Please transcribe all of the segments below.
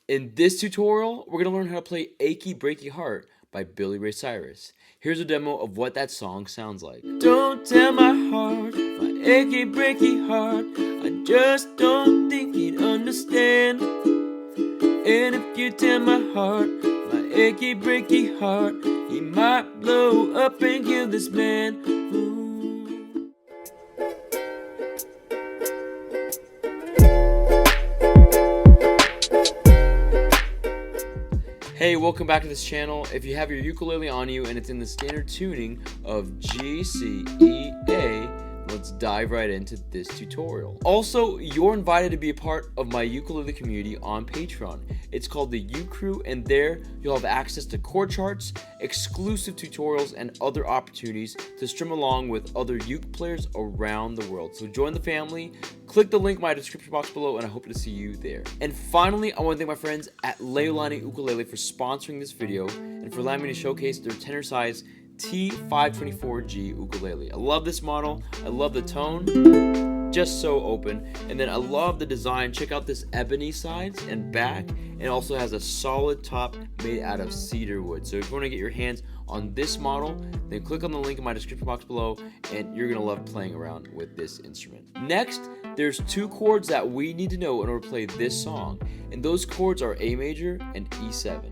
In this tutorial, we're going to learn how to play Achy Breaky Heart by Billy Ray Cyrus. Here's a demo of what that song sounds like. Don't tell my heart, my achy breaky heart, I just don't think he'd understand. And if you tell my heart, my achy breaky heart, he might blow up and kill this man. Ooh. Hey, welcome back to this channel. If you have your ukulele on you and it's in the standard tuning of G, C, E, A, let's dive right into this tutorial. Also, you're invited to be a part of my ukulele community on Patreon. It's called the U Crew, and there you'll have access to chord charts, exclusive tutorials, and other opportunities to strum along with other uke players around the world. So join the family, click the link in my description box below, and I hope to see you there. And finally, I want to thank my friends at Lauten Ukulele for sponsoring this video and for allowing me to showcase their tenor size T524G ukulele. I love this model. I love the tone, just so open, and then I love the design. Check out this ebony sides and back, and it also has a solid top made out of cedar wood. So if you want to get your hands on this model, then click on the link in my description box below, and you're gonna love playing around with this instrument. Next, there's two chords that we need to know in order to play this song, and those chords are A major and E7.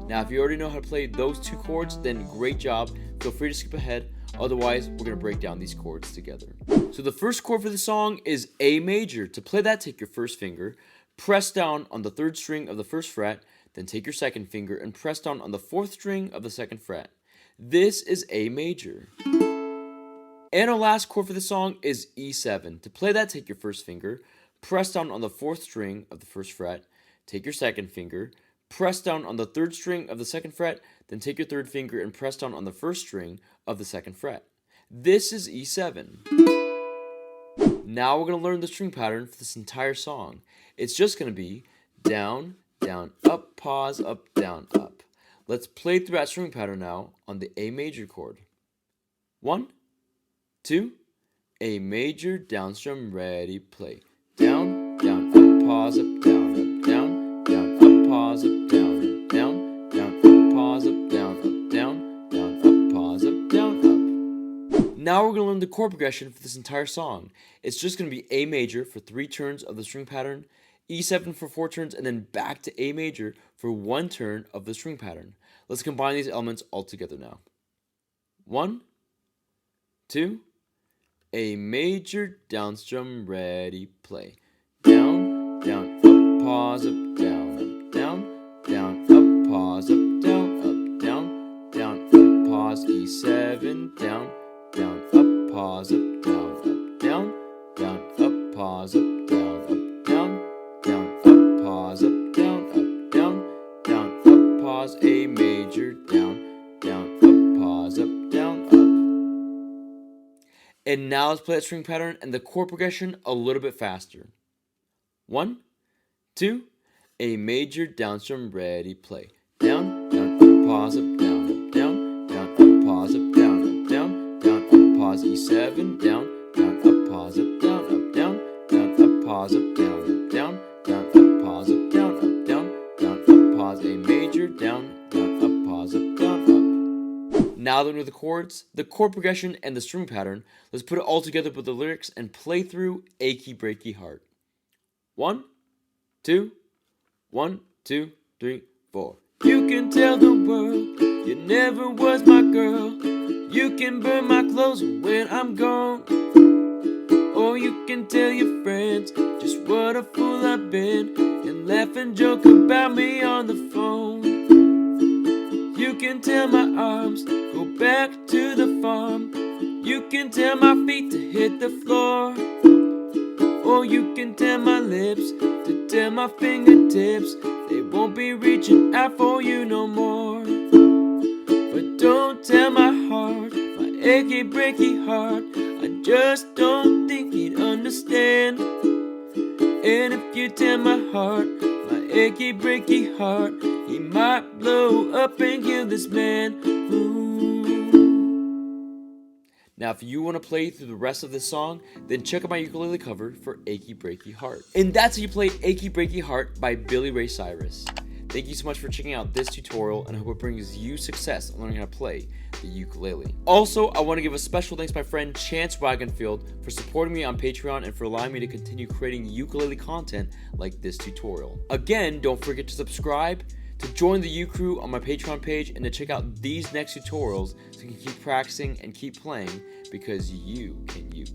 Now, if you already know how to play those two chords, then great job. Feel free to skip ahead. Otherwise, we're going to break down these chords together. So the first chord for the song is A major. To play that, take your first finger, press down on the third string of the first fret, then take your second finger and press down on the fourth string of the second fret. This is A major. And our last chord for the song is E7. To play that, take your first finger, press down on the fourth string of the first fret, take your second finger, press down on the third string of the second fret, then take your third finger and press down on the first string of the second fret. This is E7. Now we're going to learn the string pattern for this entire song. It's just going to be down, down, up, pause, up, down, up. Let's play through that string pattern now on the A major chord. 1, 2, A major, down strum, ready, play. Down, down, up, pause, up, down, down, up, pause, up, down, down, up, pause, up, down, down, up, pause, up, down, up. Now we're going to learn the chord progression for this entire song. It's just going to be A major for 3 turns of the string pattern, E7 for 4 turns, and then back to A major for 1 turn of the string pattern. Let's combine these elements all together now. 1, 2, A major, down strum, ready, play. Down, down, up, pause, up, down, down, up, pause, up, down, down, up, pause, E7, down, up, pause, up, down, up, pause, up, down, up, pause, up, down, up, pause, A major, down, up, pause, up, down, up. And now let's play that string pattern and the chord progression a little bit faster. 1, 2, A major, down strum, ready, play. Down, up, pause, up, down, up, pause, up, down, up, pause, E7, down, up, pause, up, down, up, pause, up, down, up, pause, up, down, up, pause, A major, down, up, pause, up, down, up. Now that we know the chords, the chord progression, and the string pattern, let's put it all together with the lyrics and play through Achy Breaky Heart. 1, 2, 1, 2, 3, 4. You can tell the world you never was my girl. You can burn my clothes when I'm gone. Or you can tell your friends just what a fool I've been and laugh and joke about me on the phone. You can tell my arms go back to the farm. You can tell my feet to hit the floor. Or you can tell my lips to tell my fingertips they won't be reaching out for you no more. But don't tell my heart, my achy breaky heart, I just don't think he'd understand. And if you tell my heart, my achy breaky heart, he might blow up and kill this man. Ooh. Now, if you want to play through the rest of this song, then check out my ukulele cover for Achy Breaky Heart. And that's how you play Achy Breaky Heart by Billy Ray Cyrus. Thank you so much for checking out this tutorial, and I hope it brings you success in learning how to play the ukulele. Also, I want to give a special thanks to my friend Chance Wagenfield for supporting me on Patreon and for allowing me to continue creating ukulele content like this tutorial. Again, don't forget to subscribe, to join the U Crew on my Patreon page, and to check out these next tutorials so you can keep practicing and keep playing, because you can uke.